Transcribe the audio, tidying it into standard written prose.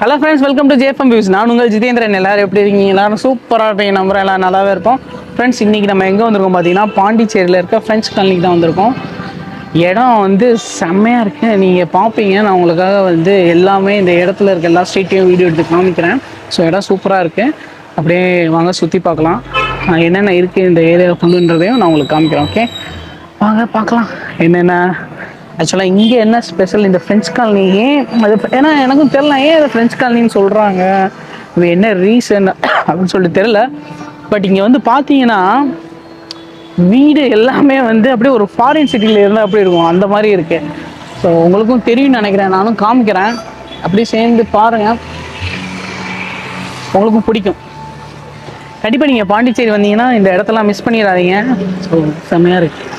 Hello friends, welcome to JFM views. நான் உங்கள் ஜிதேந்திரன். எல்லாரும் எப்படி இருக்கீங்க? எல்லாரும் சூப்பராக இருக்கீங்க. நம்புறேன் எல்லாம் நல்லாவே இருப்போம். ஃப்ரெண்ட்ஸ், இன்றைக்கி நம்ம எங்கே வந்திருக்கோம் பார்த்தீங்கன்னா, பாண்டிச்சேரியில் இருக்க ஃப்ரெண்ட்ஸ் காலனிக்கு தான் வந்திருக்கோம். இடம் வந்து செம்மையாக இருக்குது. நீங்கள் பார்ப்பீங்க. நான் உங்களுக்காக வந்து எல்லாமே இந்த இடத்துல இருக்க எல்லா ஸ்ட்ரீட்டையும் வீடியோ எடுத்து காமிக்கிறேன். ஸோ இடம் சூப்பராக இருக்குது. அப்படியே வாங்க சுற்றி பார்க்கலாம். என்னென்ன இருக்குது இந்த ஏரியா ஃபுல்லுன்றதையும் நான் உங்களுக்கு காமிக்கிறேன். ஓகே, வாங்க பார்க்கலாம் என்னென்ன. ஆக்சுவலாக இங்கே என்ன ஸ்பெஷல் இந்த ஃப்ரெண்ட்ஸ் காலனி ஏன் அது, ஏன்னா எனக்கும் தெரில ஏன் அதை ஃப்ரெண்ட்ஸ் காலனின்னு சொல்கிறாங்க, இது என்ன ரீசன் அப்படின்னு சொல்லிட்டு தெரில. பட் இங்கே வந்து பார்த்தீங்கன்னா வீடு எல்லாமே வந்து அப்படியே ஒரு ஃபாரின் சிட்டியில் இருந்தால் அப்படி இருக்கும், அந்த மாதிரி இருக்குது. ஸோ உங்களுக்கும் தெரியும்னு நினைக்கிறேன், நானும் காமிக்கிறேன். அப்படியே சேர்ந்து பாருங்கள், உங்களுக்கும் பிடிக்கும். கண்டிப்பாக நீங்கள் பாண்டிச்சேரி வந்தீங்கன்னா இந்த இடத்தெல்லாம் மிஸ் பண்ணிடாதீங்க. ஸோ செம்மையாக இருக்குது.